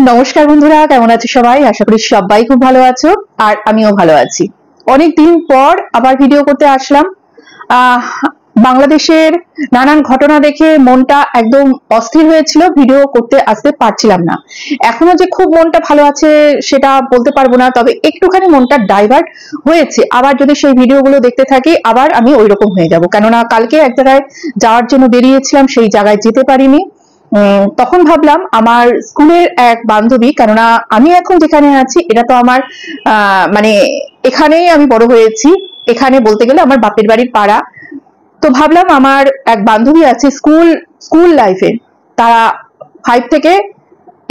নমস্কার বন্ধুরা, কেমন আছো সবাই? আশা করি সবাই খুব ভালো আছো আর আমিও ভালো আছি। অনেক দিন পর আবার ভিডিও করতে আসলাম। বাংলাদেশের নানান ঘটনা দেখে মনটা একদম অস্থির হয়েছিল, ভিডিও করতে আসতে পারছিলাম না। এখনো যে খুব মনটা ভালো আছে সেটা বলতে পারবো না, তবে একটুখানি মনটা ডাইভার্ট হয়েছে। আবার যদি সেই ভিডিওগুলো দেখতে থাকি আবার আমি ওইরকম হয়ে যাব, কেননা কালকে এক জায়গায় যাওয়ার জন্য বেরিয়েছিলাম, সেই জায়গায় যেতে পারিনি। তখন ভাবলাম আমার স্কুলের এক বান্ধবী, কেননা আমি এখন যেখানে আছি এটা তো আমার মানে এখানেই আমি বড় হয়েছি, এখানে বলতে গেলে আমার বাপের বাড়ির পাড়া। তো ভাবলাম আমার এক বান্ধবী আছে স্কুল লাইফে, তারা 5 থেকে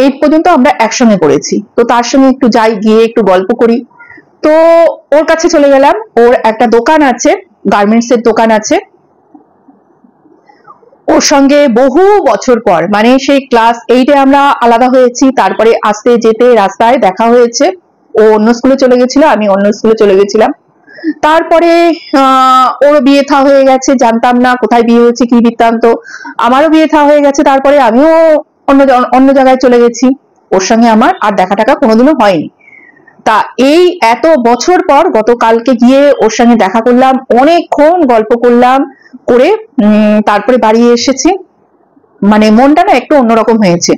8 পর্যন্ত আমরা একসঙ্গে পড়েছি, তো তার সঙ্গে একটু যাই, গিয়ে একটু গল্প করি। তো ওর কাছে চলে গেলাম। ওর একটা দোকান আছে, গার্মেন্টস এর দোকান আছে। ওর সঙ্গে বহু বছর পর, মানে সেই ক্লাস 8-এ আমরা আলাদা হয়েছি, তারপরে আসতে যেতে রাস্তায় দেখা হয়েছে। ও অন্য স্কুলে চলে গেছিল, আমি অন্য স্কুলে চলে গেছিলাম। তারপরে ওর বিয়ে থা হয়ে গেছে, জানতাম না কোথায় বিয়ে হয়েছে, কি বৃত্তান্ত। আমারও বিয়ে থা হয়ে গেছে, তারপরে আমিও অন্য জায়গায় চলে গেছি। ওর সঙ্গে আমার আর দেখা টাকা কোনোদিনও হয়নি। তা এই এত বছর পর গতকালকে গিয়ে ওর সঙ্গে দেখা করলাম, অনেকক্ষণ গল্প করলাম, করে তারপরে বাড়ি এসেছি। মানে মনটা না একটু অন্যরকম হয়েছে,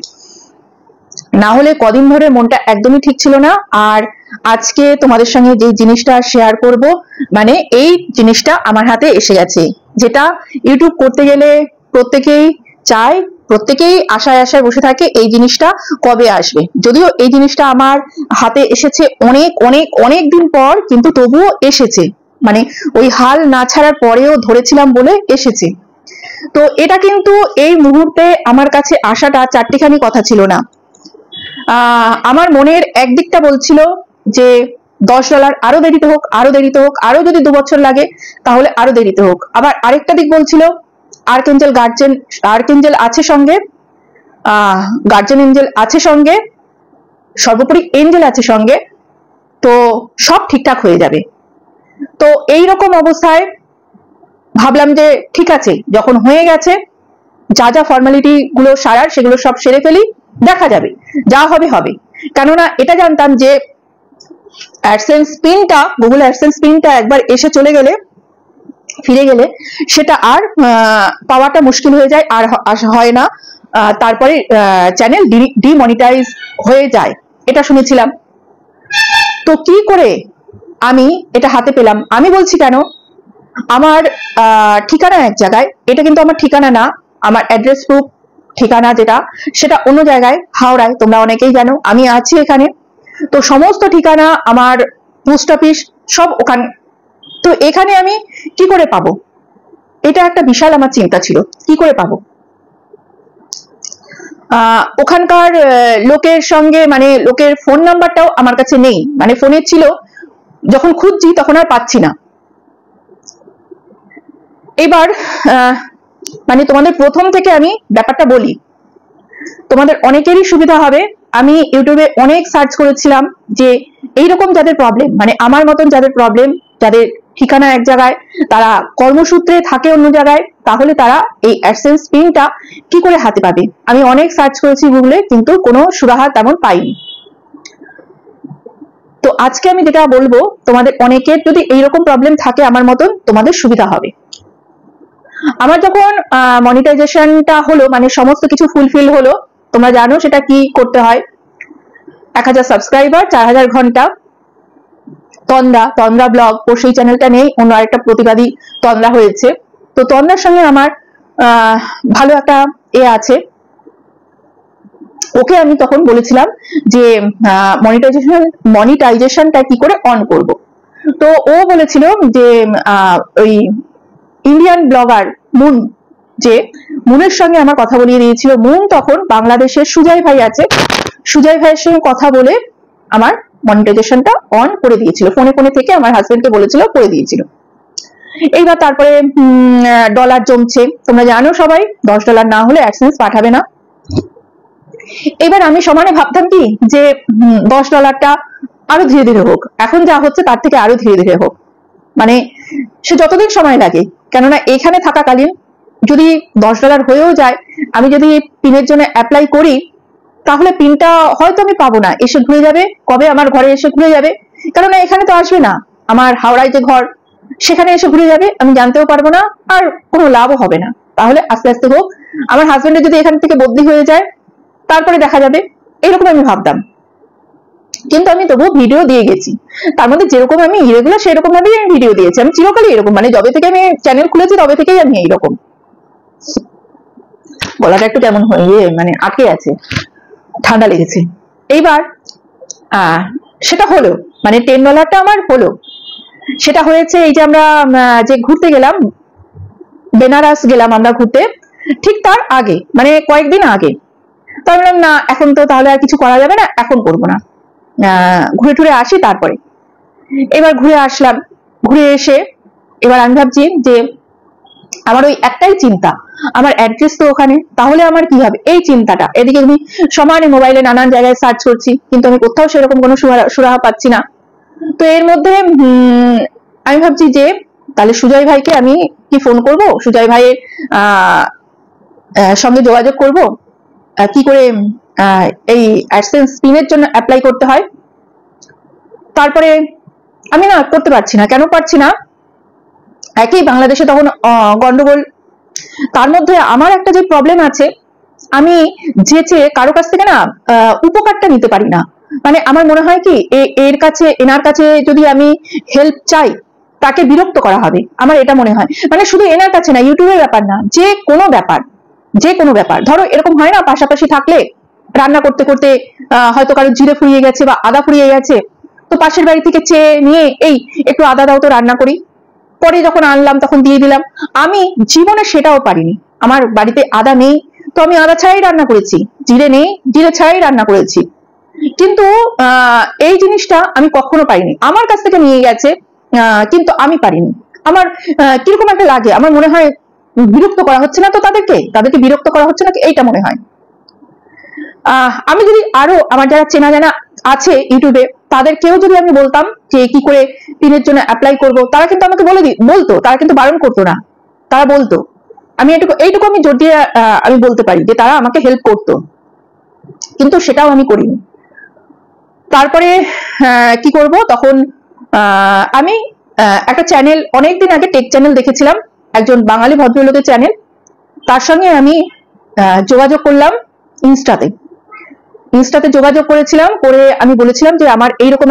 না হলে কদিন ধরে মনটা একদমই ঠিক ছিল না। আর আজকে তোমাদের সঙ্গে যে জিনিসটা শেয়ার করব, মানে এই জিনিসটা আমার হাতে এসে গেছে, যেটা ইউটিউব করতে গেলে প্রত্যেকেই চায়, প্রত্যেকেই আশায় আশায় বসে থাকে এই জিনিসটা কবে আসবে। যদিও এই জিনিসটা আমার হাতে এসেছে অনেক অনেক অনেক দিন পর, কিন্তু তবুও এসেছে, মানে ওই হাল না ছাড়ার পরেও ধরেছিলাম বলে এসেছে। তো এটা কিন্তু এই মুহূর্তে আমার কাছে আসাটা চারটিখানি কথা ছিল না। আমার মনের একদিকটা বলছিল যে $10 আরো দেরিতে হোক, আরো দেরিতে হোক, আরো যদি 2 বছর লাগে তাহলে আরো দেরিতে হোক। আবার আরেকটা দিক বলছিল আর্কএঞ্জেল আছে সঙ্গে, গার্জিয়ান এঞ্জেল আছে সঙ্গে, সর্বোপরি এঞ্জেল আছে সঙ্গে, তো সব ঠিকঠাক হয়ে যাবে। তো এইরকম অবস্থায় ভাবলাম যে ঠিক আছে, যখন হয়ে গেছে, যা যা ফর্মালিটি গুলো সারার সেগুলো সব সেরে ফেলি, দেখা যাবে, যা হবে হবে। কেননা এটা জানতাম যে অ্যাডসেন্স পিনটা, গুগল অ্যাডসেন্স পিনটা একবার এসে চলে গেলে, ফিরে গেলে সেটা আর পাওয়াটা মুশকিল হয়ে যায়, আর হয় না। তারপরে চ্যানেল ডিমনিটাইজ হয়ে যায়, এটা শুনেছিলাম। তো কি করে আমি এটা হাতে পেলাম? আমি বলছি কেন, আমার ঠিকানা এক জায়গায়, এটা কিন্তু আমার ঠিকানা না, আমার অ্যাড্রেস প্রুফ ঠিকানা যেটা, সেটা অন্য জায়গায়, হাওড়ায়। তোমরা অনেকেই জানো আমি আছি এখানে। তো সমস্ত ঠিকানা, আমার পোস্ট অফিস সব ওখানে। তো এখানে আমি কি করে পাবো? এটা একটা বিশাল আমার চিন্তা ছিল, কি করে পাবো। ওখানকার লোকের সঙ্গে, মানে লোকের ফোন নাম্বারটাও আমার কাছে নেই, মানে ফোনে ছিল, যখন খুঁজছি তখন আর পাচ্ছি না। এবার মানে তোমাদের প্রথম থেকে আমি ব্যাপারটা বলি, তোমাদের অনেকেরই সুবিধা হবে। আমি ইউটিউবে অনেক সার্চ করেছিলাম যে এইরকম যাদের প্রবলেম, মানে আমার মতন যাদের প্রবলেম, যাদের ঠিকানা এক জায়গায়, তারা কর্মসূত্রে থাকে অন্য জায়গায়, তাহলে তারা এই অ্যাডসেন্স পিনটা কি করে হাতে পাবে। আমি অনেক সার্চ করেছি গুগলে, কিন্তু কোনো সুরাহা তেমন পাইনি। তো আজকে আমি যেটা বলবো, তোমাদের অনেকের যদি এইরকম প্রবলেম থাকে আমার মতন, তোমাদের সুবিধা হবে। আমার যখন মনিটাইজেশনটা হলো, মানে সমস্ত কিছু ফুলফিল হলো, তোমরা জানো সেটা কি করতে হয়। 1000 সাবস্ক্রাইবার, 4000 ঘন্টা। তন্দ্রা ব্লগ, ও সেই চ্যানেলটা নেই, অন্য আরেকটা প্রতিবাদী তন্দ্রা হয়েছে। তো তন্দ্রার সঙ্গে আমার ভালো একটা ওকে আমি তখন বলেছিলাম যে মনিটাইজেশনটা কি করে অন করব। তো ও বলেছিল যে ওই ইন্ডিয়ান ব্লগার মুন, যে মুনের সঙ্গে আমার কথা বলিয়ে দিয়েছিল। মুন তখন বাংলাদেশের সুজয় ভাই আছে, সুজয় ভাইয়ের সঙ্গে কথা বলে আমার মনিটাইজেশনটা অন করে দিয়েছিল। ফোনে থেকে আমার হাজবেন্ডকে বলেছিল, করে দিয়েছিল। এইবার তারপরে ডলার জমছে, তোমরা জানো সবাই, $10 না হলে অ্যাডসেন্স পাঠাবে না। এবার আমি সমানে ভাবতাম কি যে $10টা আরো ধীরে ধীরে হোক, এখন যা হচ্ছে তার থেকে আরো ধীরে ধীরে হোক, মানে সে যতদিন সময় লাগে। কেননা এখানে থাকাকালীন যদি $10 হয়েও যায়, আমি যদি পিনের জন্য অ্যাপ্লাই করি, তাহলে পিনটা হয়তো আমি পাবো না, এসে ঘুরে যাবে, কবে আমার ঘরে এসে ঘুরে যাবে, কারণ এখানে তো আসবে না, আমার হাওড়ায় যে ঘর সেখানে এসে ঘুরে যাবে, আমি জানতেও পারবো না, আর কোনো লাভও হবে না। তাহলে আস্তে আস্তে হোক, আমার হাজবেন্ডের যদি এখান থেকে বদলি হয়ে যায় তারপরে দেখা যাবে, এরকম আমি ভাবতাম। কিন্তু আমি তবুও ভিডিও দিয়ে গেছি, তার মধ্যে যেরকম আমি ইরেগুলার সেরকম ভাবেই আমি ভিডিও দিয়েছি। আমি চিরকালই এরকম, মানে যবে থেকে আমি চ্যানেল খুলেছি তবে থেকেই আমি এইরকম। গলাটা একটু কেমন হয়ে মানে আটকে আছে, ঠান্ডা লেগেছে। এইবার সেটা হলো, মানে $10 আমার হলো। সেটা হয়েছে এই যে আমরা যে ঘুরতে গেলাম, বেনারস গেলাম আমরা ঘুরতে, ঠিক তার আগে মানে কয়েকদিন আগে। তো আমি বললাম না এখন তো তাহলে আর কিছু করা যাবে না, এখন করবো না, ঘুরে টুরে আসি তারপরে। এবার ঘুরে আসলাম, ঘুরে এসে এবার আমি ভাবছি যে আমার ওই একটাই চিন্তা, আমার অ্যাড্রেস তো ওখানে, তাহলে আমার কি হবে, এই চিন্তাটা। এদিকে আমি সমানে মোবাইলে নানান জায়গায় সার্চ করছি, কিন্তু আমি কোথাও সেরকম কোনো সুরাহা পাচ্ছি না। তো এর মধ্যে আমি ভাবছি যে তাহলে সুজয় ভাইকে আমি কি ফোন করব, সুজয় ভাইয়ের সঙ্গে যোগাযোগ করব কি করে এই অ্যাডসেন্স পিনের জন্য অ্যাপ্লাই করতে হয়। তারপরে আমি না করতে পারছি না, কেন পারছি না, একই বাংলাদেশে তখন গন্ডগোল, তার মধ্যে আমার একটা যে প্রবলেম আছে, আমি যেচে কারো কাছ থেকে না উপকারটা নিতে পারি না। মানে আমার মনে হয় কি এর কাছে এনার কাছে যদি আমি হেল্প চাই তাকে বিরক্ত করা হবে, আমার এটা মনে হয়। মানে শুধু এনার কাছে না, ইউটিউবের ব্যাপার না, যে কোনো ব্যাপার ধরো এরকম হয় না, পাশাপাশি থাকলে রান্না করতে করতে হয়তো কারো জিরে ফুরিয়ে গেছে বা আদা ফুরিয়ে গেছে, তো পাশের বাড়ি থেকে চেয়ে নিয়ে এই একটু আদা দাও তো রান্না করি, পরে যখন আনলাম তখন দিয়ে দিলাম। আমি জীবনে সেটাও পারিনি, আমার বাড়িতে আদা নেই, তো আমি আদা ছাড়াই রান্না করেছি, জিরে নেই জিরে ছাড়াই রান্না করেছি, কিন্তু এই জিনিসটা আমি কখনো পারিনি। আমার কাছ থেকে নিয়ে গেছে কিন্তু আমি পারিনি। আমার কিরকম একটা লাগে, আমার মনে হয় বিরক্ত করা হচ্ছে না তো তাদেরকে বিরক্ত করা হচ্ছে না, এইটা মনে হয়। আমি যদি আরো আমার যারা চেনা জানা আছে ইউটিউবে, তাদেরকেও যদি আমি বলতাম যে কি করে পিনের জন্য অ্যাপ্লাই করব, তারা কিন্তু আমাকে বলতো, তারা কিন্তু বারণ করতো না, তারা বলতো। আমি এইটুকু আমি জোর দিয়ে আমি বলতে পারি যে তারা আমাকে হেল্প করতো, কিন্তু সেটাও আমি করিনি। তারপরে কি করব, তখন আমি একটা চ্যানেল অনেকদিন আগে টেক চ্যানেল দেখেছিলাম, একজন বাঙালি ভদ্রলোকের চ্যানেল, তার সঙ্গে আমি যোগাযোগ করলাম ইনস্টাতে যোগাযোগ করেছিলাম, করে আমি বলেছিলাম যে আমার এইরকম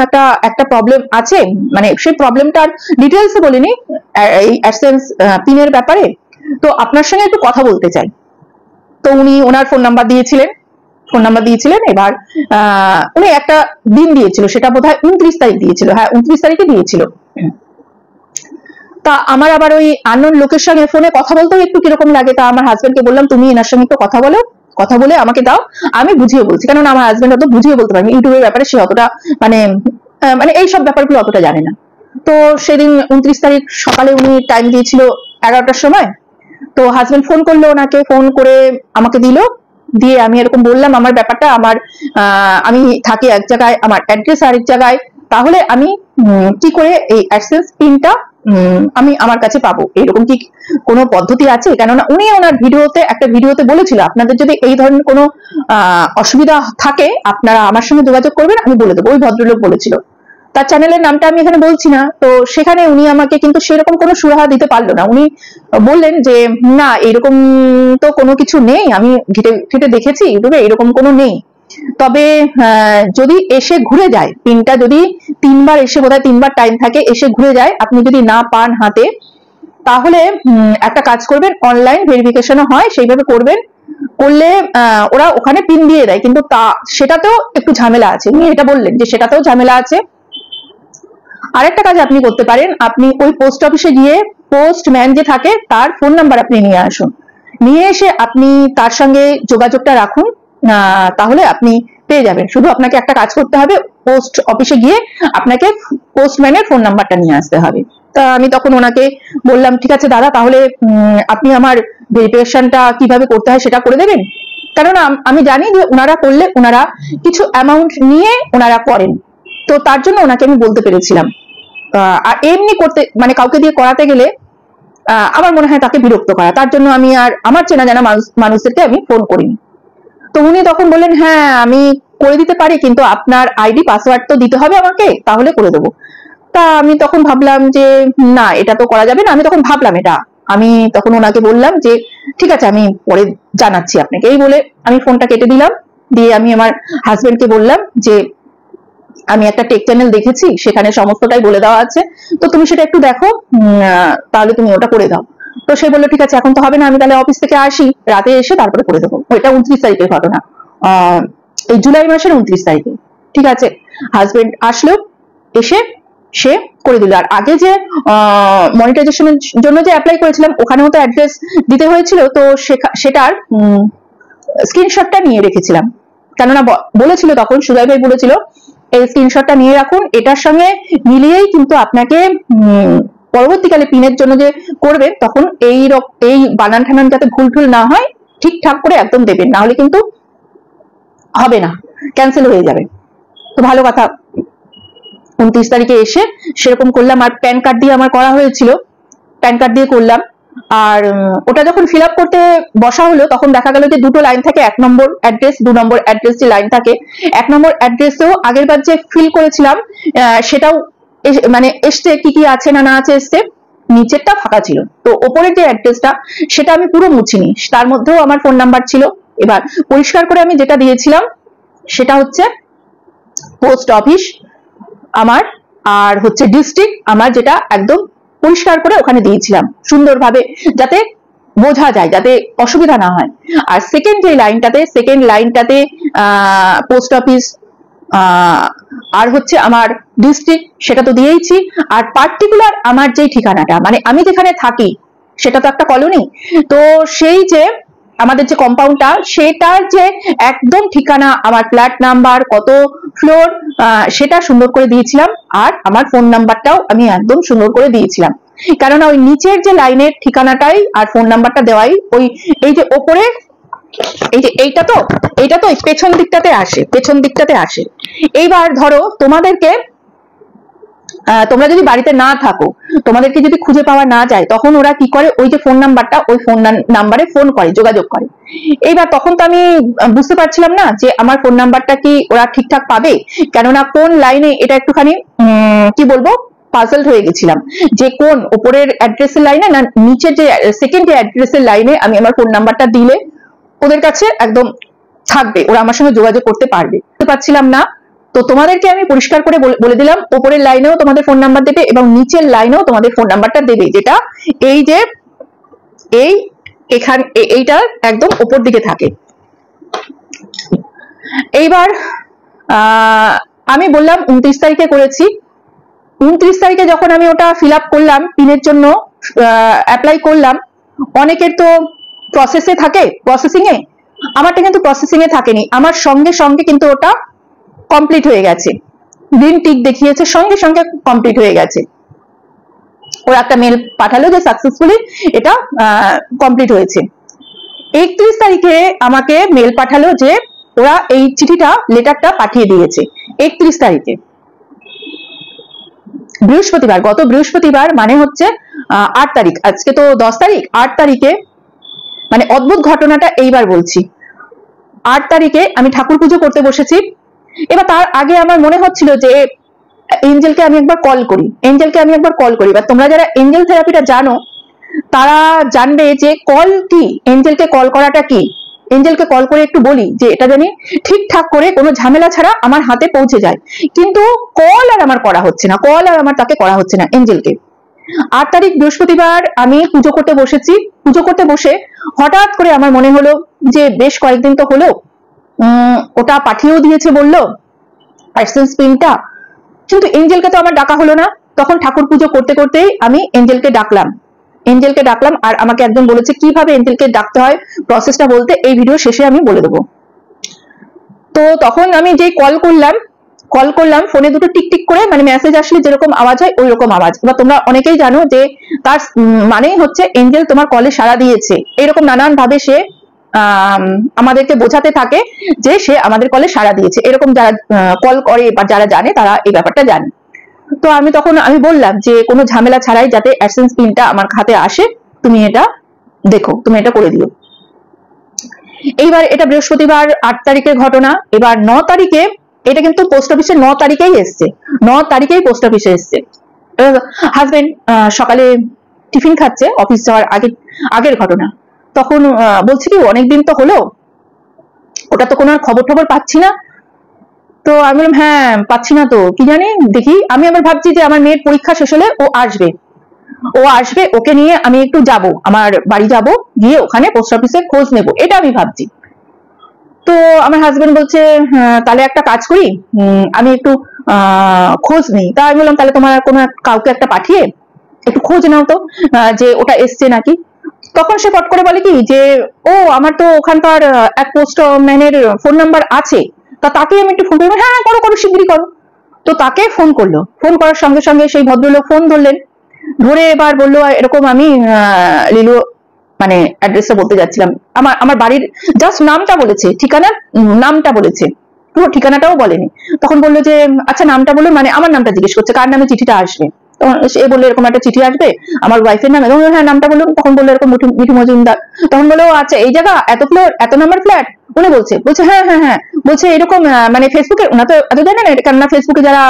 একটা প্রবলেম আছে, মানে সেই প্রবলেমটার ডিটেলস বলিনি, এই অ্যাডসেন্স পিনের ব্যাপারে, তো আপনার সঙ্গে একটু কথা বলতে চাই। তো উনি ওনার ফোন নাম্বার দিয়েছিলেন। এবার উনি একটা দিন দিয়েছিল, সেটা বোধহয় 29 তারিখ দিয়েছিল, হ্যাঁ 29 তারিখে দিয়েছিল। তা আমার আবার ওই আননোন লোকের সঙ্গে ফোনে কথা বলতেও একটু কিরকম লাগে, তা আমার হাজবেন্ডকে বললাম তুমি এনার সঙ্গে একটু কথা বলে আমাকে দাও, আমি বুঝিয়ে বলছি, কারণ আমার হাজবেন্ড অত বুঝিয়ে বলতে পারেনি, ইউটিউবের ব্যাপারে সে অতটা মানে এইসব ব্যাপারগুলো অতটা জানে না। তো সেদিন 29 তারিখ সকালে উনি টাইম দিয়েছিল 11টার সময়, তো হাজবেন্ড ফোন করলো, ওনাকে ফোন করে আমাকে দিয়ে আমি এরকম বললাম আমার ব্যাপারটা, আমি থাকি এক জায়গায়, আমার অ্যাড্রেস আরেক জায়গায়, তাহলে আমি কি করে এই অ্যাডসেন্স পিনটা আমি আমার কাছে পাবো, এরকম কি কোনো পদ্ধতি আছে? কেননা উনি ওনার একটা ভিডিওতে বলেছিল আপনাদের যদি এই ধরনের কোনো অসুবিধা থাকে আপনারা আমার সঙ্গে যোগাযোগ করবেন, আমি বলে দেবো, ওই ভদ্রলোক বলেছিল। তার চ্যানেলের নামটা আমি এখানে বলছি না, তো সেখানে উনি আমাকে কিন্তু সেরকম কোনো সুরাহা দিতে পারলো না। উনি বললেন যে না এরকম তো কোনো কিছু নেই, আমি ঘেটে দেখেছি ইউটিউবে, এরকম কোনো নেই, তবে যদি এসে ঘুরে যায় পিনটা, যদি 3বার এসে বোধহয় 3বার টাইম থাকে, এসে ঘুরে যায়, আপনি যদি না পান হাতে, তাহলে একটা কাজ করবেন, অনলাইন ভেরিফিকেশনও হয়, সেইভাবে করলে ওরা ওখানে পিন দিয়ে দেয়, কিন্তু সেটাতেও একটু ঝামেলা আছে, উনি এটা বললেন যে সেটাতেও ঝামেলা আছে। আরেকটা কাজ আপনি করতে পারেন, আপনি ওই পোস্ট অফিসে গিয়ে পোস্টম্যান যে থাকে তার ফোন নাম্বার আপনি নিয়ে আসুন, নিয়ে এসে আপনি তার সঙ্গে যোগাযোগটা রাখুন, তাহলে আপনি পেয়ে যাবেন। শুধু আপনাকে একটা কাজ করতে হবে, পোস্ট অফিসে গিয়ে আপনাকে পোস্টম্যানের ফোন নাম্বারটা নিয়ে আসতে হবে। তা আমি তখন ওনাকে বললাম ঠিক আছে দাদা, তাহলে আপনি আমার ভেরিফিকেশনটা কিভাবে করতে হয় সেটা করে দেবেন, কারণ আমি জানি যে ওনারা কিছু অ্যামাউন্ট নিয়ে ওনারা করেন, তো তার জন্য ওনাকে আমি বলতে পেরেছিলাম। আর এমনি করতে মানে কাউকে দিয়ে করাতে গেলে আমার মনে হয় তাকে বিরক্ত করা, তার জন্য আমি আর আমার চেনা জানা মানুষদেরকে আমি ফোন করিনি। তো উনি তখন বললেন হ্যাঁ আমি করে দিতে পারি, কিন্তু আপনার আইডি পাসওয়ার্ড তো দিতে হবে আমাকে, তাহলে করে দেবো। তা আমি তখন ভাবলাম যে না, এটা তো করা যাবে না। আমি তখন ভাবলাম এটা, আমি তখন ওনাকে বললাম যে ঠিক আছে আমি পরে জানাচ্ছি আপনাকে, এই বলে আমি ফোনটা কেটে দিলাম। দিয়ে আমি আমার হাজবেন্ডকে বললাম যে আমি একটা টেক চ্যানেল দেখেছি, সেখানে সমস্তটাই বলে দেওয়া আছে, তো তুমি সেটা একটু দেখো, তাহলে তুমি ওটা করে দাও। তো সে বললো ঠিক আছে এখন তো হবে না, আমি তাহলে অফিস থেকে আসি, রাতে এসে তারপরে করে দেবো। ওইটা 29 তারিখের ঘটনা, এই জুলাই মাসের 29 তারিখে। ঠিক আছে, হাজবেন্ড আসলো, এসে সে করে দিল। আর আগে যে মনিটাইজেশনের জন্য যে অ্যাপ্লাই করেছিলাম ওখানেও তো অ্যাড্রেস দিতে হয়েছিল, তো সেটার স্ক্রিনশটটা নিয়ে রেখেছিলাম, কেননা বলেছিল তখন সুজয় ভাই বলেছিল এই স্ক্রিনশটটা নিয়ে রাখুন, এটার সঙ্গে মিলিয়েই কিন্তু আপনাকে পরবর্তীকালে পিনের জন্য যে করবেন তখন এই বানান ঠানান যাতে ভুল টুল না হয় ঠিকঠাক করে একদম দেবেন, না হলে কিন্তু হবে না, ক্যান্সেল হয়ে যাবে। তো ভালো কথা, 29 তারিখে এসে সেরকম করলাম। আর প্যান কার্ড দিয়ে আমার করা হয়েছিল, প্যান কার্ড দিয়ে করলাম। আর ওটা যখন ফিল আপ করতে বসা হলো তখন দেখা গেল যে দুটো লাইন থাকে, 1 নম্বর অ্যাড্রেস, 2 নম্বর অ্যাড্রেস যে লাইন থাকে। 1 নম্বর অ্যাড্রেসেও আগের বার যে ফিল করেছিলাম সেটাও মানে এসছে, কি কি আছে না না আছে এসছে, নিচেরটা ফাঁকা ছিল। তো ওপরের যে অ্যাড্রেসটা সেটা আমি পুরো মুছিনি, তার মধ্যেও আমার ফোন নাম্বার ছিল। এবার পরিষ্কার করে আমি যেটা দিয়েছিলাম সেটা হচ্ছে পোস্ট অফিস আমার, আর হচ্ছে ডিস্ট্রিক্ট আমার, যেটা একদম পরিষ্কার করে ওখানে দিয়েছিলাম সুন্দরভাবে, যাতে বোঝা যায়, যাতে অসুবিধা না হয়। আর সেকেন্ড লাইনটাতে পোস্ট অফিস আর হচ্ছে আমার ডিস্ট্রিক্ট সেটা তো দিয়েইছি। আর পার্টিকুলার আমার যে ঠিকানাটা, মানে আমি যেখানে থাকি সেটা তো একটা কলোনি, তো সেই যে আমাদের যে কম্পাউন্ডটা সেটার যে একদম ঠিকানা, আমার ফ্ল্যাট নাম্বার, কত ফ্লোর, সেটা সুন্দর করে দিয়েছিলাম। আর আমার ফোন নাম্বারটাও আমি একদম সুন্দর করে দিয়েছিলাম, কেননা ওই নিচের যে লাইনের ঠিকানাটাই আর ফোন নাম্বারটা দেওয়াই ওই এই যে ওপরে এই যে এইটা তো পেছন দিকটাতে আসে। এইবার ধরো তোমরা যদি বাড়িতে না থাকো, তোমাদেরকে যদি খুঁজে পাওয়া না যায়, তখন ওরা কি করে, ওই যে ফোন নাম্বারটা, ওই ফোন নাম্বারে ফোন করে, যোগাযোগ করে। এইবার তখন তো আমি বুঝতে পারছিলাম না যে আমার ফোন নাম্বারটা কি ওরা ঠিকঠাক পাবে, কেননা কোন লাইনে, এটা একটুখানি কি বলবো, পাজলড হয়ে গেছিলাম যে কোন উপরের অ্যাড্রেসের লাইনে না নিচের যে সেকেন্ড যে অ্যাড্রেসের লাইনে আমি আমার ফোন নাম্বারটা দিলে ওদের কাছে একদম থাকবে, ওরা আমার সঙ্গে যোগাযোগ করতে পারবে, বুঝতে পারছিলাম না। তো তোমাদেরকে আমি পরিষ্কার করে বলে দিলাম, উপরের লাইনেও তোমাদের ফোন নাম্বার দেবে এবং নিচের লাইনেও তোমাদের ফোন নাম্বারটা দেবে, যেটা এই যে এইটা একদম উপর দিকে থাকে। এইবার আমি বললাম 29 তারিখে করেছি। 29 তারিখে যখন আমি ওটা ফিল আপ করলাম, পিনের জন্য অ্যাপ্লাই করলাম, অনেকের তো প্রসেসে থাকে, প্রসেসিং এ, আমারটা কিন্তু প্রসেসিং এ থাকেনি, আমার সঙ্গে সঙ্গে কিন্তু ওটা কমপ্লিট হয়ে গেছে, গ্রিন টিক দেখিয়েছে, সঙ্গে সঙ্গে কমপ্লিট হয়ে গেছে। ওরা একটা মেল পাঠালো যে সাকসেসফুলি এটা কমপ্লিট হয়েছে। 31 তারিখে আমাকে মেল পাঠালো যে ওরা এই চিঠিটা, লেটারটা পাঠিয়ে দিয়েছে। 31 তারিখে বৃহস্পতিবার, গত বৃহস্পতিবার, মানে হচ্ছে 8 তারিখ, আজকে তো 10 তারিখ, 8 তারিখে, মানে অদ্ভুত ঘটনাটা এইবার বলছি। 8 তারিখে আমি ঠাকুর পুজো করতে বসেছি। এবার তার আগে আমার মনে হচ্ছিল যে এঞ্জেলকে আমি একবার কল করি, এবার তোমরা যারা এঞ্জেল থেরাপিটা জানো তারা জানবে যে কল কি, এঞ্জেলকে কল করাটা কি। এঞ্জেলকে কল করে একটু বলি যে এটা জানি ঠিকঠাক করে কোনো ঝামেলা ছাড়া আমার হাতে পৌঁছে যায়, কিন্তু কল আর আমার করা হচ্ছে না, তাকে করা হচ্ছে না এঞ্জেলকে। 8 তারিখ বৃহস্পতিবার আমি পুজো করতে বসেছি। পুজো করতে বসে হঠাৎ করে আমার মনে হলো যে বেশ কয়েকদিন তো হলো, ওটা পাঠিয়েও দিয়েছে বললো অ্যাডসেন্স পিনটা, কিন্তু এঞ্জেলকে তো আমার ডাকা হলো না। তখন ঠাকুর পুজো করতে করতেই আমি এঞ্জেলকে ডাকলাম, আর আমাকে একজন বলেছে কিভাবে এঞ্জেলকে ডাকতে হয়, প্রসেসটা বলতে, এই ভিডিও শেষে আমি বলে দেবো। তো তখন আমি যে কল করলাম, ফোনে দুটো টিকটিক করে, মানে মেসেজ আসলে যেরকম আওয়াজ হয় ওই রকম আওয়াজ। এবার তোমরা অনেকেই জানো যে তার মানেই হচ্ছে এঞ্জেল তোমার কলে সাড়া দিয়েছে, এরকম নানান ভাবে সে আমাদেরকে বোঝাতে থাকে যে সে আমাদের কলে সাড়া দিয়েছে, এরকম যারা কল করে বা যারা জানে তারা এই ব্যাপারটা জানে। তো আমি বললাম যে কোনো ঝামেলা ছাড়াই যাতে অ্যাডসেন্স পিনটা আমার হাতে আসে, তুমি এটা দেখো, তুমি এটা করে দিও। এইবার এটা বৃহস্পতিবার 8 তারিখের ঘটনা। এবার 9 তারিখে, এটা কিন্তু পোস্ট অফিসে 9 তারিখেই এসছে, 9 তারিখেই পোস্ট অফিসে এসছে। হাজবেন্ড সকালে টিফিন খাচ্ছে অফিস যাওয়ার আগের ঘটনা। তখন বলছে কি অনেকদিন তো হলো, ওটা তো কোনো খবর টবর পাচ্ছি না। তো আমি বললাম হ্যাঁ পাচ্ছি না তো, কি জানি দেখি। আমি আবার ভাবছি যে আমার মেয়ের পরীক্ষা শেষ হলে ও আসবে, ওকে নিয়ে আমি একটু যাব, আমার বাড়ি যাব, গিয়ে ওখানে পোস্ট অফিসে খোঁজ নেব, এটা আমি ভাবছি। তো আমার হাজবেন্ড বলছে তাহলে একটা কাজ করি, আমি একটু খোঁজ নেই। তা আমি বললাম তাহলে তোমার কোনো কাউকে একটা পাঠিয়ে একটু খোঁজ নাও তো, যে ওটা এসছে নাকি। তখন সে ফট করে বলে কি যে ও আমার তো ওখানকার এক পোস্টম্যানের ফোন নাম্বার আছে, তা তাকে আমি একটু ফোন করি। হ্যাঁ করো করো শিগগিরই করো। তো তাকে ফোন করলো, ফোন করার সঙ্গে সঙ্গে সেই ভদ্রলোক ফোন ধরলেন, ধরে এবার বললো এরকম আমি লিলু মানে অ্যাড্রেসটা বলতে যাচ্ছিলাম, আমার বাড়ির জাস্ট নামটা বলেছে, ঠিকানার নামটা বলেছে, পুরো ঠিকানাটাও বলেনি। তখন বললো যে আচ্ছা নামটা বলুন, মানে আমার নামটা জিজ্ঞেস করছে কার নামে চিঠিটা আসবে। তখন সে বললো এরকম একটা চিঠি আসবে আমার ওয়াইফের নামে। তখন হ্যাঁ নামটা বলুন। তখন বললো এরকম মিঠু মজুমদার। তখন বললো আচ্ছা এই জায়গা এত ফ্লোর এত নাম্বার ফ্ল্যাট। উনি বলছে হ্যাঁ হ্যাঁ হ্যাঁ, বলছে এরকম মানে ফেসবুকে ওনা তো এত জানে না, কেননা ফেসবুকে যারা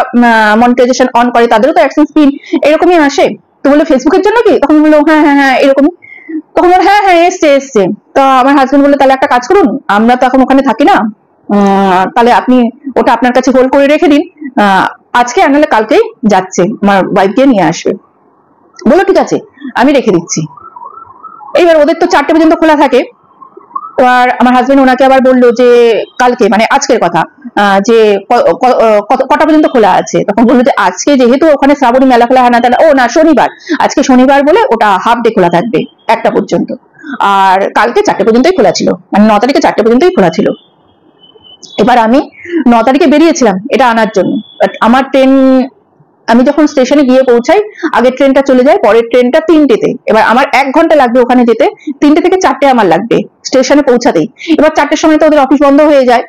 মনিটাইজেশন অন করে তাদেরও তো অ্যাডসেন্স পিন এরকমই আসে। তো বললো ফেসবুকের জন্য কি? তখন বললো হ্যাঁ হ্যাঁ হ্যাঁ এরকমই। তখন বললো হ্যাঁ হ্যাঁ এসছে। তো আমার হাজবেন্ড বললো তাহলে একটা কাজ করুন, আমরা তো এখন ওখানে থাকি না, তাহলে আপনি ওটা আপনার কাছে হোল্ড করে রেখে দিন, আজকে আনালে কালকেই যাচ্ছে আমার ওয়াইফকে নিয়ে আসবে। বলো ঠিক আছে আমি রেখে দিচ্ছি। এইবার ওদের তো 4টে পর্যন্ত খোলা থাকে। আর আমার হাজবেন্ড ওনাকে আবার বললো যে কালকে মানে আজকের কথা, যে কটা পর্যন্ত খোলা আছে। তখন বললো যে আজকে যেহেতু ওখানে শ্রাবণী মেলা খোলা হয় না, তাহলে ও না শনিবার, আজকে শনিবার বলে ওটা হাফ ডে খোলা থাকবে 1টা পর্যন্ত। আর কালকে 4টে পর্যন্তই খোলা ছিল, মানে 9 তারিখে 4টে পর্যন্তই খোলা ছিল। এবার আমি 9 তারিখে বেরিয়েছিলাম এটা আনার জন্য, বাট আমার ট্রেন, আমি যখন স্টেশনে গিয়ে পৌঁছাই আগের ট্রেনটা চলে যায়, পরের ট্রেনটা 3টেতে। এবার আমার 1 ঘন্টা লাগবে ওখানে যেতে, 3টে থেকে 4টে আমার লাগবে স্টেশনে পৌঁছাতেই। এবার 4টের সময় তো ওদের অফিস বন্ধ হয়ে যায়,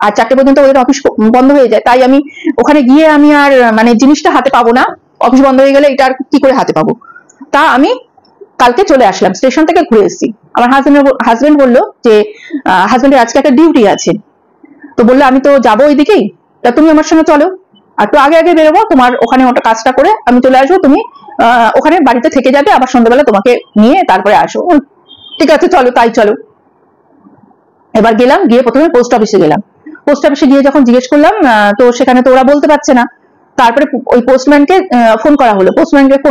আর 4টে পর্যন্ত ওদের অফিস বন্ধ হয়ে যায়। তাই আমি ওখানে গিয়ে আমি আর মানে জিনিসটা হাতে পাবো না, অফিস বন্ধ হয়ে গেলে এটা আর কি করে হাতে পাবো। তা আমি কালকে চলে আসলাম, স্টেশন থেকে ঘুরে এসেছি। আমার হাজবেন্ড বললো যে হাজবেন্ডের আজকে একটা ডিউটি আছে, তো বললো আমি তো যাবো ওইদিকেই, তা তুমি আমার সঙ্গে চলো, আর তো আগে আগে বেরোবো, তোমার ওখানে ওটা কাজটা করে আমি চলে আসবো, তুমি ওখানে বাড়িতে থেকে যাবে, আবার সন্ধ্যাবেলা তোমাকে নিয়ে তারপরে আসো। ঠিক আছে চলো, তাই চলো। এবার গেলাম, গিয়ে প্রথমে পোস্ট অফিসে গেলাম। পোস্ট অফিসে গিয়ে যখন জিজ্ঞেস করলাম, তো সেখানে তো ওরা বলতে পারছে না। তারপরে ওই পোস্টম্যানকে ফোন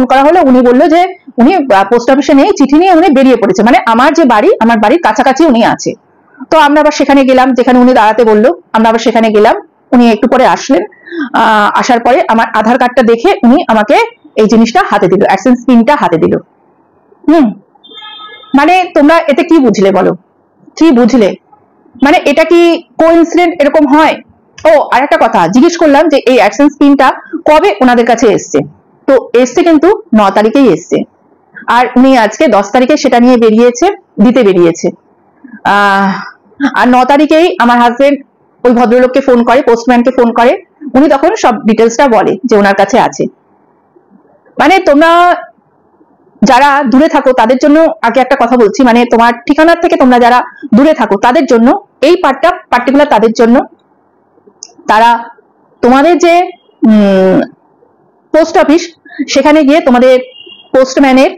করা হলো, উনি বললো যে উনি পোস্ট অফিসে নেই, চিঠি নিয়ে উনি বেরিয়ে পড়েছে, মানে আমার যে বাড়ি, আমার বাড়ির কাছাকাছি উনি আছে। তো আমরা আবার সেখানে গেলাম, যেখানে উনি দাঁড়াতে বললো আমরা আবার সেখানে গেলাম। উনি একটু পরে আসলেন, আসার পরে আমার আধার কার্ডটা দেখে উনি আমাকে এই জিনিসটা হাতে দিল, অ্যাডসেন্স পিনটা হাতে দিল। মানে তোমরা এতে কি বুঝলে বলো, কি বুঝলে? মানে এটা কি কোইন্সিডেন্ট এরকম হয়? ও আর একটা কথা জিজ্ঞেস করলাম যে এই অ্যাডসেন্স পিনটা কবে ওনাদের কাছে এসছে, তো এসছে কিন্তু 9 তারিখেই এসছে, আর উনি আজকে 10 তারিখে সেটা নিয়ে দিতে বেরিয়েছে। আর 9 তারিখেই আমার হাজবেন্ড ওই ভদ্রলোককে ফোন করে, পোস্টম্যানকে ফোন করে, উনি তখন সব ডিটেলসটা বলে যে ওনার কাছে আছে। মানে তোমরা যারা দূরে থাকো তাদের জন্য আগে একটা কথা বলছি, মানে তোমার ঠিকানার থেকে তোমরা যারা দূরে থাকো তাদের জন্য এই পার্টটা পার্টিকুলার, তাদের জন্য। তারা তোমাদের যে পোস্ট অফিস, সেখানে গিয়ে তোমাদের পোস্টম্যানের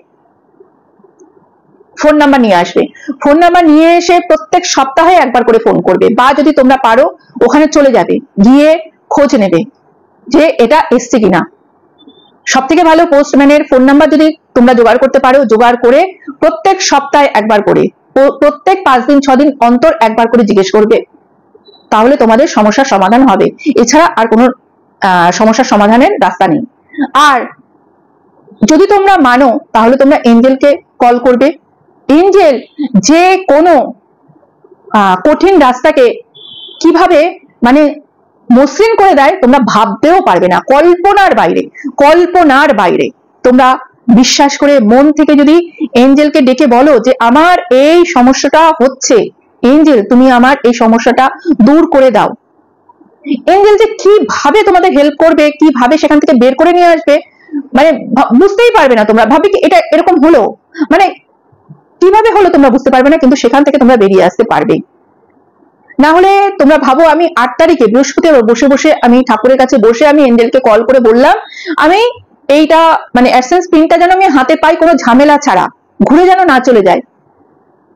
ফোন নাম্বার নিয়ে আসবে, ফোন নাম্বার নিয়ে এসে প্রত্যেক সপ্তাহে একবার করে ফোন করবে, বা যদি তোমরা পারো ওখানে চলে যাবে, গিয়ে খোঁজ নেবে যে এটা এসছে কিনা। সব থেকে ভালো পোস্টম্যানের ফোন নাম্বার যদি তোমরা জোগাড় করতে পারো, জোগাড় করে প্রত্যেক সপ্তাহে একবার করে, প্রত্যেক 5 দিন 6 দিন অন্তর একবার করে জিজ্ঞেস করবে, তাহলে তোমাদের সমস্যার সমাধান হবে। এছাড়া আর কোনো সমস্যার সমাধানের রাস্তা নেই। আর যদি তোমরা মানো তাহলে তোমরা এঞ্জেলকে কল করবে। এঞ্জেল যে কোনো কঠিন রাস্তাকে কিভাবে মানে মসৃণ করে দেয় তোমরা ভাবতেও পারবে না, কল্পনার বাইরে। তোমরা বিশ্বাস করে মন থেকে যদি এঞ্জেলকে ডেকে বলো যে আমার এই সমস্যাটা হচ্ছে, এঞ্জেল তুমি আমার এই সমস্যাটা দূর করে দাও, এঞ্জেল যে কিভাবে তোমাদের হেল্প করবে, কিভাবে সেখান থেকে বের করে নিয়ে আসবে, মানে বুঝতেই পারবে না। তোমরা ভাববে কি এটা এরকম হলো, মানে কিভাবে হলো তোমরা বুঝতে পারবে না, কিন্তু সেখান থেকে তোমরা বেরিয়ে আসতে পারবে। না হলে তোমরা ভাবো আমি 8 তারিখে বৃহস্পতিবার বসে বসে আমি ঠাকুরের কাছে বসে আমি এঞ্জেলকে কল করে বললাম আমি এইটা মানে অ্যাডসেন্স পিনটা যেন আমি হাতে পাই কোনো ঝামেলা ছাড়া, ঘুরে যেন না চলে যায়।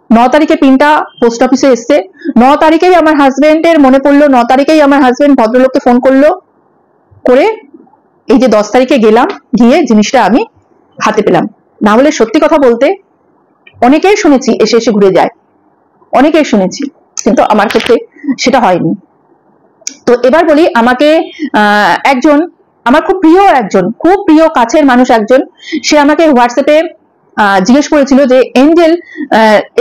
9 তারিখে পিনটা পোস্ট অফিসে এসছে, 9 তারিখেই আমার হাজবেন্ডের মনে পড়লো, 9 তারিখেই আমার হাজবেন্ড ভদ্রলোককে ফোন করলো, করে এই যে 10 তারিখে গেলাম, গিয়ে জিনিসটা আমি হাতে পেলাম। না হলে সত্যি কথা বলতে অনেকেই শুনেছি এসে এসে ঘুরে যায়, অনেকেই শুনেছি, কিন্তু আমার ক্ষেত্রে সেটা হয়নি। তো এবার বলি, আমাকে একজন আমার খুব প্রিয় কাছের মানুষ একজন, সে আমাকে হোয়াটসঅ্যাপে জিজ্ঞেস করেছিল যে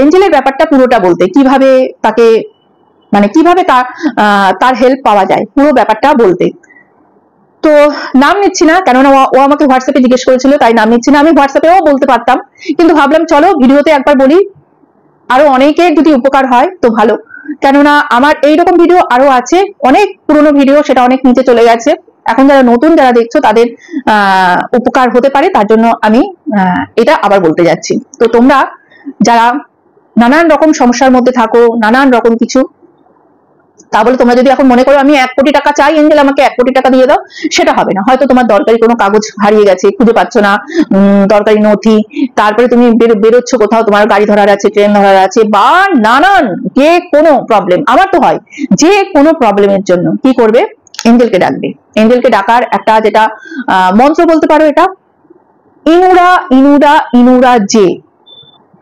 এঞ্জেলের ব্যাপারটা পুরোটা বলতে, কিভাবে তাকে মানে কিভাবে তার হেল্প পাওয়া যায়, পুরো ব্যাপারটা বলতে। তো নাম নিচ্ছি না, কেননা ও আমাকে হোয়াটসঅ্যাপে জিজ্ঞেস করেছিল, তাই নাম নিচ্ছি না। আমি হোয়াটসঅ্যাপেও বলতে পারতাম, কিন্তু ভাবলাম চলো ভিডিওতে একবার বলি, আরো অনেকের যদি উপকার হয় তো ভালো। কেননা আমার এইরকম ভিডিও আরো আছে, অনেক পুরনো ভিডিও, সেটা অনেক নিচে চলে গেছে। এখন যারা নতুন যারা দেখছো তাদের উপকার হতে পারে, তার জন্য আমি এটা আবার বলতে যাচ্ছি। তো তোমরা যারা নানান রকম সমস্যার মধ্যে থাকো, নানান রকম কিছু, তা বলে তোমরা যদি এখন মনে করো আমি 1 কোটি টাকা চাই, এঞ্জেল আমাকে 1 কোটি টাকা দিয়ে দাও, সেটা হবে না। হয়তো তোমার দরকারি কোনো কাগজ হারিয়ে গেছে, খুঁজে পাচ্ছ না, দরকারি নথি, তারপরে তুমি বেরোচ্ছ কোথাও, তোমার গাড়ি ধরার আছে, ট্রেন ধরার আছে, বা নানান যে কোনো প্রবলেম, আমার তো হয়, যে কোনো প্রবলেমের জন্য কি করবে, এঞ্জেলকে ডাকবে। এঞ্জেলকে ডাকার একটা যেটা মন্ত্র বলতে পারো, এটা ইনুরা ইনুরা ইনুরা যে,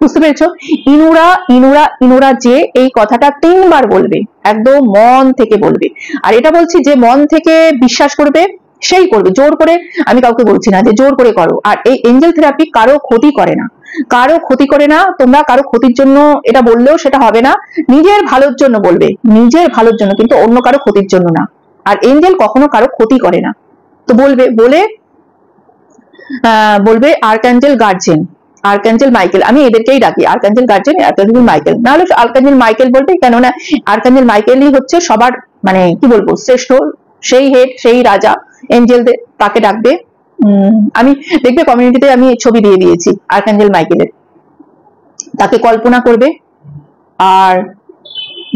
বুঝতে পেরেছো? ইনুরা ইনুরা ইনুরা যে, এই কথাটা 3 বার বলবে, একদম মন থেকে বলবে। আর এটা বলছি যে মন থেকে বিশ্বাস করবে সেই করবে, জোর করে আমি কাউকে বলছি না যে জোর করে করো। আর এই এঞ্জেল থেরাপি কারো ক্ষতি করে না, কারো ক্ষতি করে না। তোমরা কারো ক্ষতির জন্য এটা বললেও সেটা হবে না, নিজের ভালোর জন্য বলবে, নিজের ভালোর জন্য, কিন্তু অন্য কারো ক্ষতির জন্য না। আর এঞ্জেল কখনো কারো ক্ষতি করে না। তো বলবে, বলবে আর্কঅ্যাঞ্জেল গার্জিয়ান, আর্কঅ্যাঞ্জেল মাইকেল, আমি এদেরকেই ডাকি, আর্কঅ্যাঞ্জেল গার্জিয়ান, আর্কঅ্যাঞ্জেল মাইকেল, না হলে আর্কঅ্যাঞ্জেল মাইকেল বলবে, কেননা আর্কঅ্যাঞ্জেল মাইকেলই হচ্ছে সবার মানে কি বলবো শ্রেষ্ঠ, সেই হেড, সেই রাজা এঞ্জেলদের, তাকে ডাকবে। আমি দেখবে কমিউনিটিতে আমি ছবি দিয়ে দিয়েছি আর্কঅ্যাঞ্জেল মাইকেলের, তাকে কল্পনা করবে। আর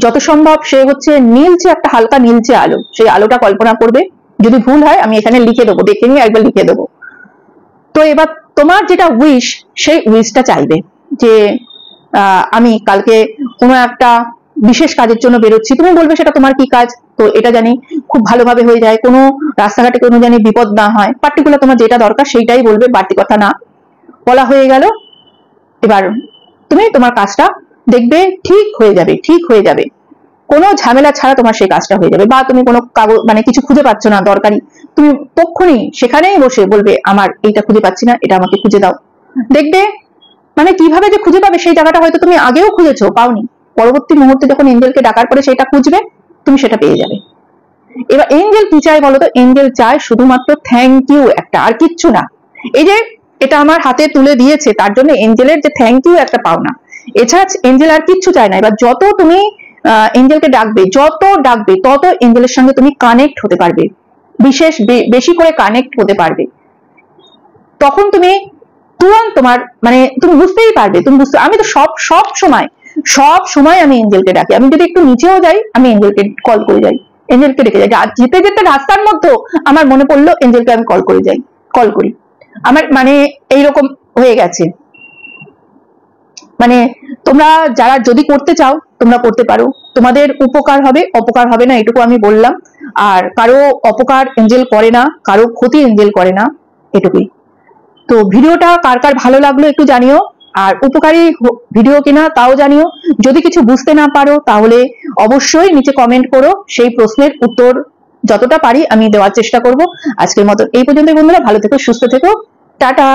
যত সম্ভব সে হচ্ছে নীলচে, একটা হালকা নীলচে আলো, সেই আলোটা কল্পনা করবে। যদি ভুল হয় আমি এখানে লিখে দেবো, দেখে নিয়ে একবার লিখে দেবো। তো এবার তোমার যেটা উইশ, সেই উইশটা চাইবে যে আমি কালকে কোনো একটা বিশেষ কাজের জন্য বেরোচ্ছি, তুমি বলবে সেটা তোমার কি কাজ, তো এটা জানি খুব ভালোভাবে হয়ে যায়, কোনো রাস্তাঘাটে কোনো জানি বিপদ না হয়, পার্টিকুলার তোমার যেটা দরকার সেইটাই বলবে, বাড়তি কথা না বলা, হয়ে গেল। এবার তুমি তোমার কাজটা দেখবে ঠিক হয়ে যাবে, ঠিক হয়ে যাবে, কোনো ঝামেলা ছাড়া তোমার সেই কাজটা হয়ে যাবে। বা তুমি কোনো কাগজ মানে কিছু খুঁজে পাচ্ছ না দরকারি, তুমি তক্ষুনি সেখানেই বসে বলবে আমার এইটা খুঁজে পাচ্ছি না, এটা আমাকে খুঁজে দাও। দেখবে মানে কিভাবে যে খুঁজে পাবে, সেই জায়গাটা হয়তো তুমি আগেও খুঁজেছো, পাওনি, পরবর্তী মুহূর্তে যখন এঞ্জেলকে ডাকার পরে সেটা খুঁজবে, তুমি সেটা পেয়ে যাবে। এবার এঞ্জেল কি চায় বলো তো? এঞ্জেল চায় শুধুমাত্র থ্যাংক ইউ একটা, আর কিচ্ছু না। এই যে এটা আমার হাতে তুলে দিয়েছে, তার জন্য এঞ্জেলের যে থ্যাংক ইউ একটা পাওনা, এছাড়া এঞ্জেল আর কিচ্ছু চায় না। এবার যত তুমি এঞ্জেলকে ডাকবে, যত ডাকবে তত এঞ্জেলের সঙ্গে তুমি কানেক্ট হতে পারবে, বেশি করে কানেক্ট হতে পারবে। তখন তুমি তুরন্ত তোমার মানে তুমি বুঝতেই পারবে, আমি তো সব সময় আমি এঞ্জেলকে ডাকি। আমি যদি একটু নিচেও যাই, আমি এঞ্জেলকে কল করে যাই, এঞ্জেলকে ডেকে যাই। যেতে যেতে রাস্তার মধ্যে আমার মনে পড়লো এঞ্জেলকে আমি কল করি। আমার মানে এইরকম হয়ে গেছে। মানে তোমরা যারা যদি করতে চাও তোমরা করতে পারো, তোমাদের উপকার হবে, অপকার হবে না, এটুকু আমি বললাম। আর কারো অপকার এঞ্জেল করে না, কারো ক্ষতি এঞ্জেল করে না, এটুকুই। তো ভিডিওটা কার কার ভালো লাগলো একটু জানিও, আর উপকারী ভিডিও কিনা তাও জানিও। যদি কিছু বুঝতে না পারো তাহলে অবশ্যই নিচে কমেন্ট করো, সেই প্রশ্নের উত্তর যতটা পারি আমি দেওয়ার চেষ্টা করব। আজকের মতো এই পর্যন্ত বন্ধুরা, ভালো থেকো, সুস্থ থেকো, টাটা।